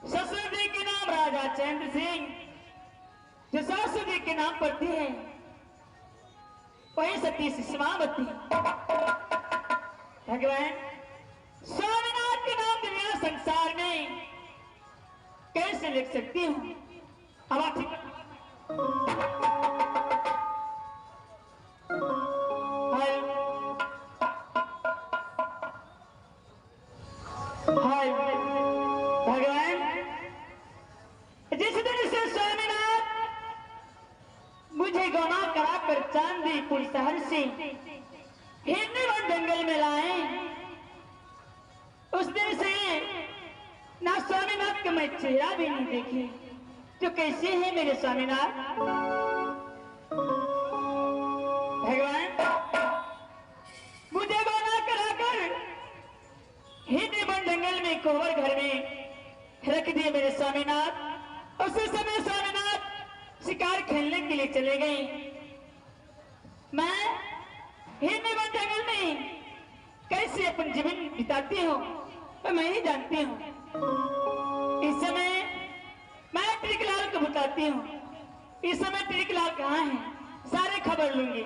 ससुर जी के नाम राजा चंद्र सिंह, जो सासू जी के नाम पड़ती है वही सती शिष्मावती। भगवान स्वामीनाथ के नाम दुनिया संसार में कैसे लिख सकती हूँ? अब आप ठीक भगवान, जिस दिन से स्वामीनाथ मुझे गौना कराकर चांदीपुर शहर से हिंदीवन जंगल में लाए, उस दिन से ना स्वामीनाथ का मैं चेहरा भी नहीं देखी। तो कैसे है मेरे स्वामीनाथ? भगवान मुझे गौना कराकर हिंदीवन जंगल में कोहबर घर में रख दिए मेरे स्वामीनाथ। उसी समय स्वामीनाथ शिकार खेलने के लिए चले गए। मैं हिंदीवन जंगल में कैसे अपन जीवन बिताती हूँ तो मैं ही जानती हूँ। इस समय मैं टिकलाल को बताती हूँ। इस समय टिकलाल कहाँ है सारे खबर लूंगी।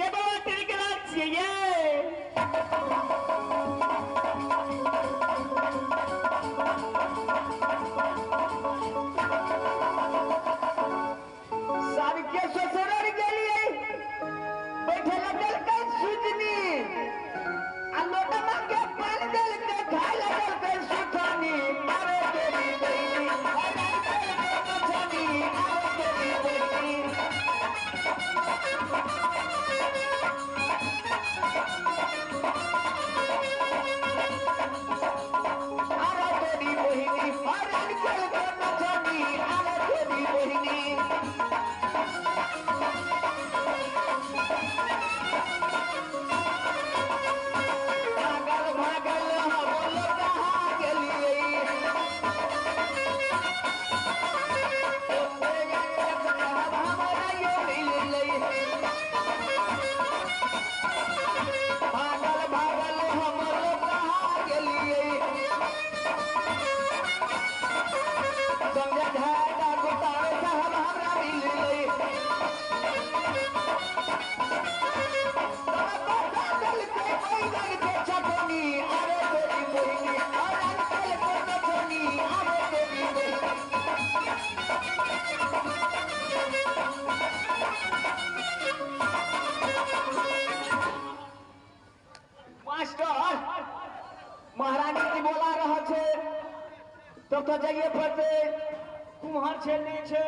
ये बाबा टिकलाल चाहिए। के ससुराल गेली बैठल लगल के सुजनी आ लोटा मांगे पानी दल के खाए लगल के सुथनी। अरे तेरी बेटी अरे तेरी सुथनी, अरे तेरी बेटी तो जाइए पड़ते कुम्हार छे नहीं छे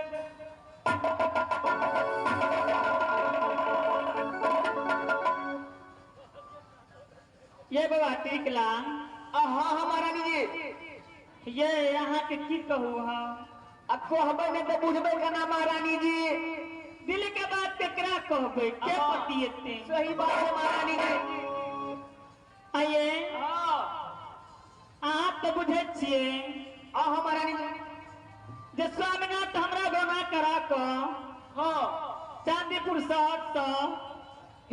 ये बाबा टिकला हाँ हमारा जी ये यहाँ के की कहू हाँ अको हमें नहीं तो बुझबे का ना महारानी जी दिल के बात केकरा कहबे के पतियते सही बात है महारानी जी आइए हाँ आप तो बुझे छिए महारानी जी जे स्वामीनाथ हमरा गोना करा को हाँ चांदीपुर शहर से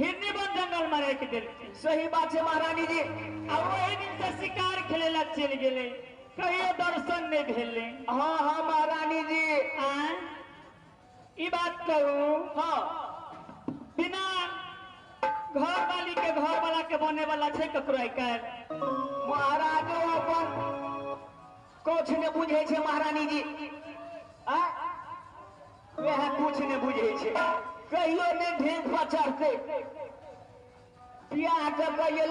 हिरनी बन जंगल में रख दिल सही बात है महारानी जी अब वही दिन से शिकार खेले ला चल गेले कहियो दर्शन नहीं भेले हाँ हाँ महारानी जी ई बात कहूँ हाँ बिना घर वाली के घर वाला के बने वाला छे ककरो आई कर महाराजो अपन कुछ ने बुझे छे महारानी जी वह कुछ ने बुझे छे कहियो ने ढेंग पर चढ़ते बियाह कर गए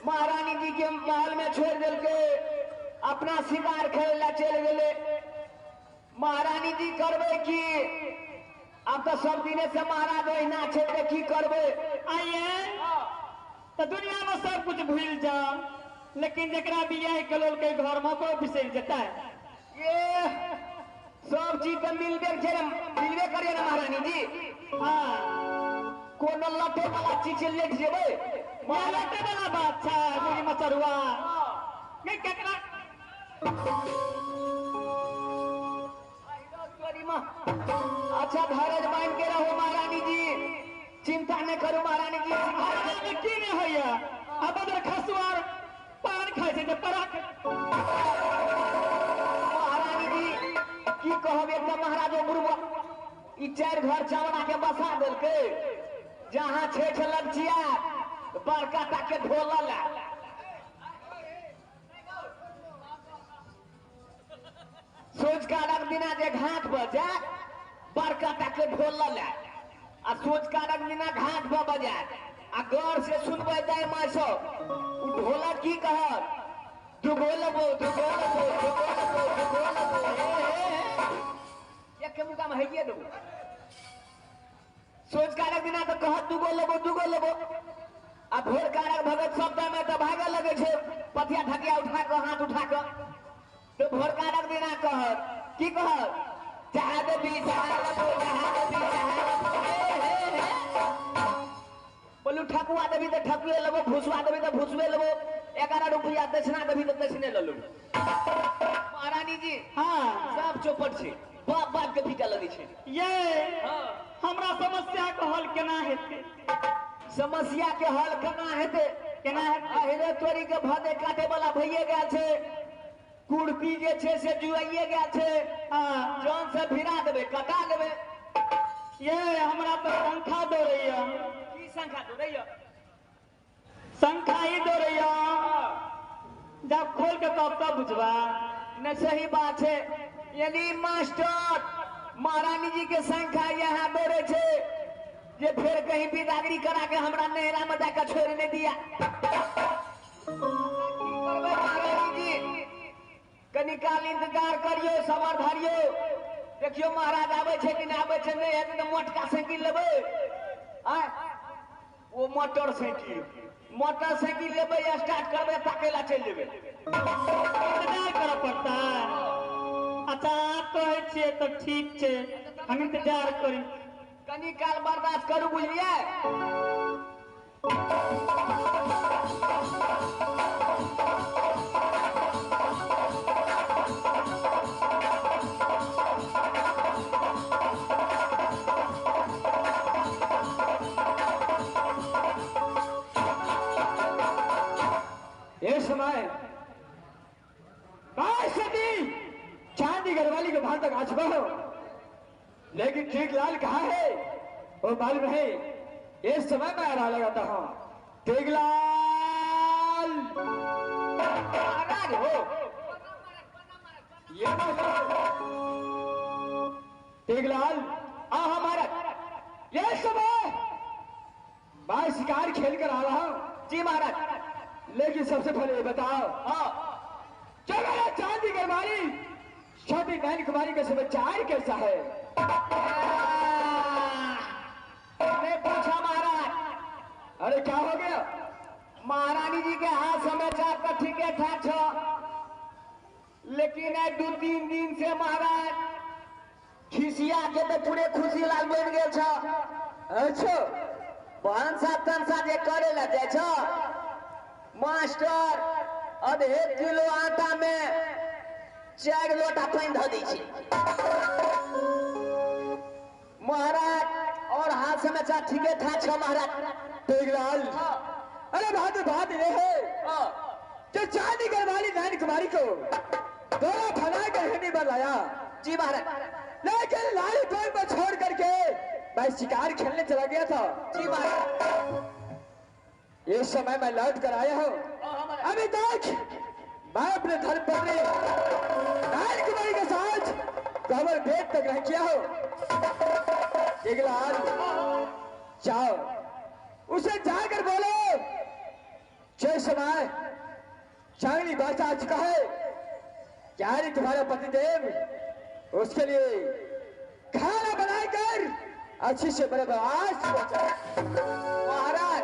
महारानी जी के महल में छोड़ दिल के अपना शिकार खेला चल गए महारानी जी करबे की अब तो सब दिने से महाराज ओहिना छे तो की करबे आइए तो दुनिया में सब कुछ भूल जाओ लेकिन जरा बियाह कलोल के घर में को बिसर जाता है ये सब चीज तो मिलबे करिए ना महारानी जी हाँ कोनो लटे वाला चीज लेट जेबे लटे वाला बात था मेरी मचरुआ ये केकरा अच्छा धैर्य बांध के रहो महारानी जी चिंता न करो महारानी जी महाराज की नहीं होया अब अगर खसुआर पान खाए से तो पराक महारानी जी की कहबे तो महाराजो गुरुआ ई चार घर चावड़ा के बसा देल के जहां छेठ लग जिया बड़का टाके ढोलल सोच का अलग दिना जे घाट बजा बड़का टाके ढोलल आ सोच का अलग दिना घाट पर बजा आ गौर से सुनबे जाय मासो उ ढोलक की कहत दुगो लगो दुगो लगो दुगो लगो दुगो लगो एक मुका में हइए दो सोच का अलग दिना तो कहत दुगो लगो आ भोर कारक भगत शब्द में तो भागे लगे छे पथिया ढकिया उठा के हाथ उठा के तो भोर कारक दिना कहत की कहत जहाज भी बोलू ठकुआ देवी तो ठकुए लगो भूसवा देवी तो भूसवे लगो 11 रुपया दक्षिणा देवी तो दक्षिणे ले लो महारानी जी हाँ सब चौपट छे बाप बाप के पीटा लगे छे ये हमरा समस्या के हल केना हेते समस्या के हल केना हेते अहिने तोरी के भादे काटे वाला भइए गेल छे कुड़पी जे छे से जुआइए गेल छे जौन से भिरा देबे कटा देबे ये हमरा तो संख्या दौड़ैया की संख्या दौड़ैया संख्या ही दौड़ैया जब खोल के तब बुझबा न सही बात है यानी मास्टर महारानी जी के संख्या यहाँ दौड़े छे जे फिर कहीं बिदागरी करा के हमरा नहरा में जाकर छोड़ नहीं दिया महारानी जी कनी काल इंतजार करियो सबर धरियो देखियो महाराज आवे छे कि नहीं आवे छे नहीं है तो मोटका साइकिल लेबे वो मोटरसाइकिल लेबे स्टार्ट करबे ताकेला चल जेबे इंतजार करऽ पड़ता अच्छा आप कहे छिए तो ठीक छे हम इंतजार करी कनी काल बर्दाश्त करू बुझलिए ये समय चांदी घरवाली के भान तक आज बढ़ो लेकिन ठीक लाल कहाँ है वो मालूम है इस समय मैं आरा लगाता हूँ टेगलाल महाराज हो ये टेगलाल आ हमारा ये समय मैं शिकार खेल कर आ रहा हूँ जी महाराज लेकिन सबसे पहले ये बताओ हाँ चलो चांदी घर कुमारी छोटी बहन कुमारी का समाचार कैसा है? मैं पूछा महाराज, अरे क्या हो गया? महारानी जी के हाथ समाचार तो ठीक है ठाक छो, लेकिन 2-3 दिन से महाराज खिसिया के तो पूरे खुशी लाल बन गए छो। अच्छा भंसा तंसा जे करे ला जाए छो मास्टर, आधे किलो आटा में 4 लोटा पानी धो दी छी महाराज। और हाथ समाचार ठीक है ठाक छो महाराज। टेकलाल, अरे बात ये है कि चांदी घर वाली बहन कुमारी को दोनों फना कर हिंदी पर लाया जी महाराज। लेकिन लाली टोल पर छोड़ करके मैं शिकार खेलने चला गया था। जी महाराज। इस समय मैं लौट कर आया हूँ। अभी तक मैं अपने धर्म पत्नी बहन कुमारी के साथ कवर भेद तक नहीं किया हूँ। टेकलाल, जाओ उसे जाकर बोलो जय समय चांगली बात आ चुका है। क्या नहीं तुम्हारा पतिदेव उसके लिए खाना बनाकर अच्छी से बड़े आवाज महाराज,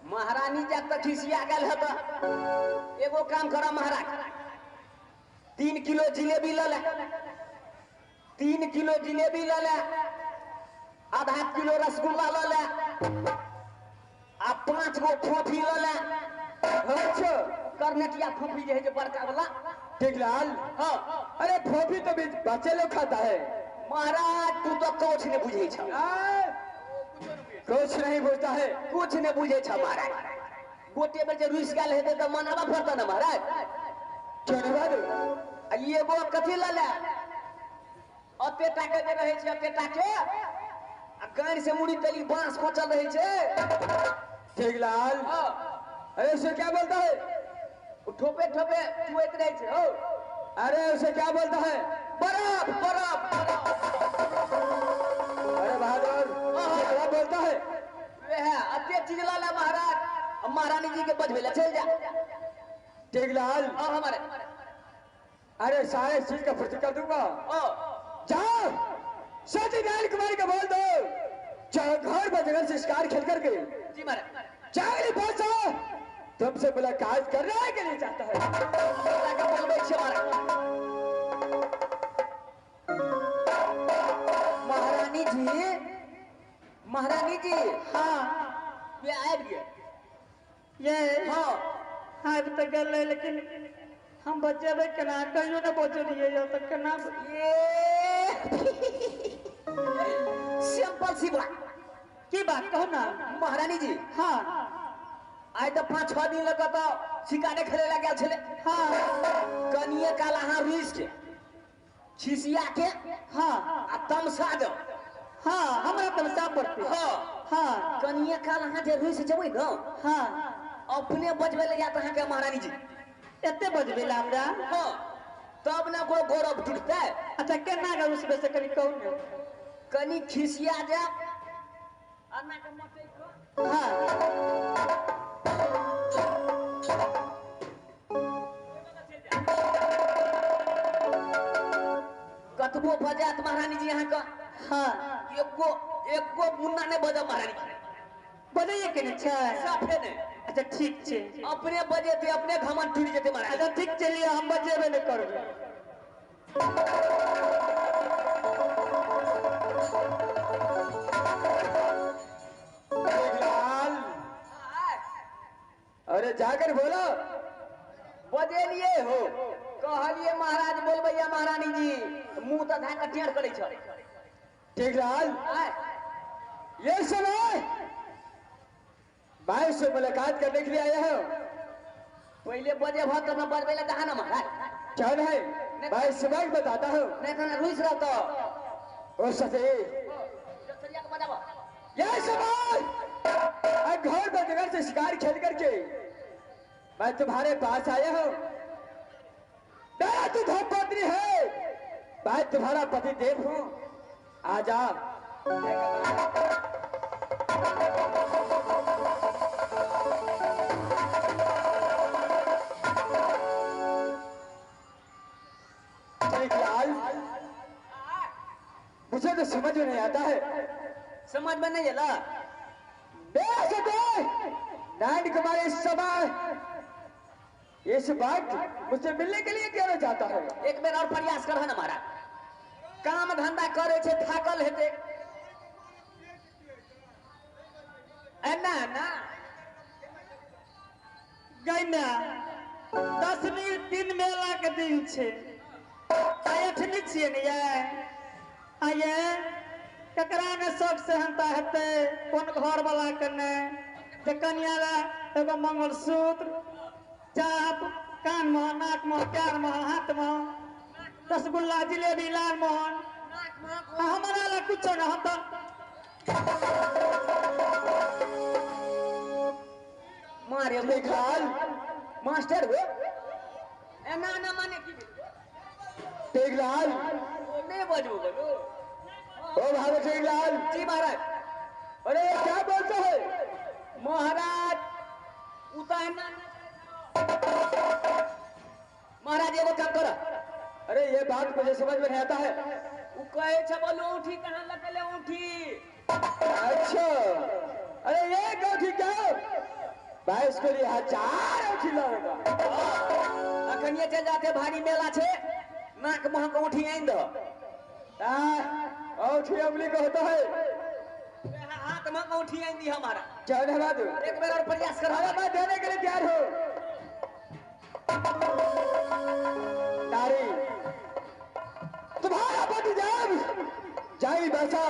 महारानी जब तक खिसिया गल है तो एगो काम करो महाराज, 3 किलो जिलेबी ले ले, 3 किलो जिलेबी ले ले, आधा किलो रसगुल्ला ले ले, आ 5 गो फोफी ले ले। अच्छा करनेटिया फोफी जे है जो बड़का वाला। टेकलाल, हाँ अरे फोफी तो भी बच्चे लोग खाता है। महाराज तू तो कुछ नहीं बुझे छ, कुछ नहीं बोलता है। कुछ नहीं बुझे छ महाराज। गोटे बेर जे रुस गेल हेते तो मनावा पड़ता ना महाराज। क्यों नहीं बात? आ ये गो कथी ले ले, अते टाके जे रहे छै अते टाके, आ गाड़ से मुड़ी तली बांस कोचल रहे छै। टेकलाल, अरे उसे क्या बोलता है? उ ठोपे ठोपे चुएत रहे छै हो। अरे उसे क्या बोलता है? बर्फ बर्फ। अरे बहादुर, उसे क्या बोलता है? वे है अते चीज ला ले महाराज, अब महारानी जी के बजबे ले चल जा। टेकलाल, हमारे अरे सारे चीज का फर्ज कर दूंगा। जाओ सची बहन कुमारी को बोल दो चाहे घर पर जगह से शिकार खेल करके जी महाराज। चांगली पहुंचा तुमसे मुलाकात करने के लिए चाहता है। महारानी जी, महारानी जी, हाँ ये आब गए। ये हाँ हाँ अभी तक गल है, लेकिन हम बचेबे केना, कहियो ना बचलिए यो तक केना। ये सिंपल सी बात। की बात कहो ना। महारानी जी, हाँ आज तो 5-6 दिन लगा तो शिकारे खेले लगे छले। हाँ कनिए काल अहाँ रुइस के खिसिया के हाँ आ तमसा दो। हाँ हमरा तमसा पड़ते। हाँ हाँ कनिए काल अहाँ जे रुइस जेबै न, हाँ अपने बजबे ले जात अहाँ के महारानी जी। एते बजबे ला हमरा। हाँ तब ना को गौरव टूटते। अच्छा केना गा उसबे से कनी कहू ना। कनी खिसिया जा अन्ना के मते को। हाँ कतबो बजात महारानी जी यहाँ का। हाँ एको मुन्ना ने बजा महारानी जी। बजाइए के नहीं छै। साफे ने अच्छा ठीक छै। अपने बजे थे अपने घमंड टूट जेते महाराज। अच्छा ठीक चलिए हम बजेबे नहीं करबे। टेकलाल, अरे जाकर बोलो बजे लिए हो कहलिए महाराज बोलबैया महारानी जी मुंह तो धा के टेढ़ करे छ। टेकलाल, ये समय मैं उससे मुलाकात करने के लिए आया हूँ। पहले बजे भर तो मैं बजबे लगा ना महाराज। क्या नहीं मैं इस समय बताता हूँ। नहीं तो ना रुइस रहता। ओ सती, जसरिया के बजाबो। ये समय घर पर जगह से शिकार खेल करके मैं तुम्हारे पास आया हूँ। मेरा तू धर्मपत्नी है, मैं तुम्हारा पति देव हूँ। आजा। मुझे तो समझ में नहीं आता है। समझ में नहीं आला। नारायण कुमार इस समय इस वक्त मुझसे मिलने के लिए कहना चाहता है। एक बेर और प्रयास कर हमारा काम धंधा करे छे थाकल हेते ना ना गैना 10वीं दिन मेला के दिन छे आठवीं छिए ने आये ककरा ने शौक से हंता हेते कोन घर वाला कने जे कन्या ला एगो मंगलसूत्र चाप कान में नाक में पैर में हाथ में रसगुल्ला जिलेबी लाल मोहन हमारा ला कुछ ना हम तो मारे निकाल मास्टर हो ना ना माने की टेकलाल नहीं बजो बोलो ओ भारत टेकलाल जी महाराज। अरे क्या बोलता है महाराज उतारना महाराज एगो काम करो। अरे ये बात मुझे समझ में नहीं आता है। वो कहे छ बोलो उठी कहां लगले उठी। अच्छा अरे ये गौठी क्या भाई इसके लिए 1000 उठी लगेगा। अखन ये चल जाते भारी मेला छे नाक मुंह को उठी आइन दो उठी अमली को होता है हाथ में को उठी आइन दी हमारा। क्या धन्यवाद। एक बार और प्रयास करो। अरे मैं देने के लिए तैयार हूँ। नारी तुम्हारा पति जब जाई बैठा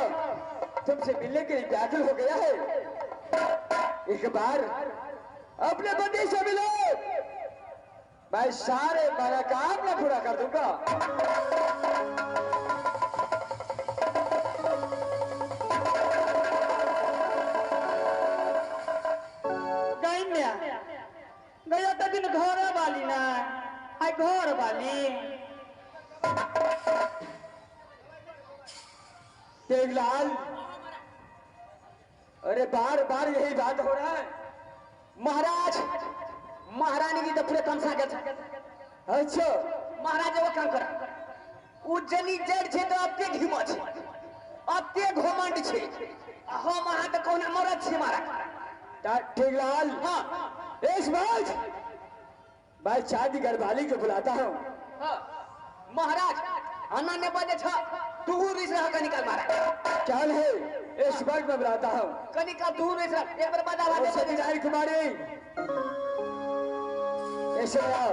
तुमसे मिलने के लिए व्याकुल हो गया है। एक बार अपने पति से मिलो मैं सारे मनोकामना पूरा कर दूंगा। गैन्या गया तो दिन घर वाली ना आई घर वाली देवलाल अरे बार बार यही बात हो रहा है। महाराज महारानी की तो पूरे तमसा के अच्छा महाराज वो काम करा उज्जनी जड़ छे तो अब ते घिमो छे अब ते घमंड छे हम वहां तो कोना मरद छे मारा। देवलाल हां इस बात मैं शादी घर वाली को बुलाता हूँ। महाराज अन्ना ने बजे छ दूर इस रहा कनिकल मारा चल है इस वक्त मैं बुलाता हूँ। कनिकल दूर इस एक बार बजा नारायण कुमारी ऐसे आओ।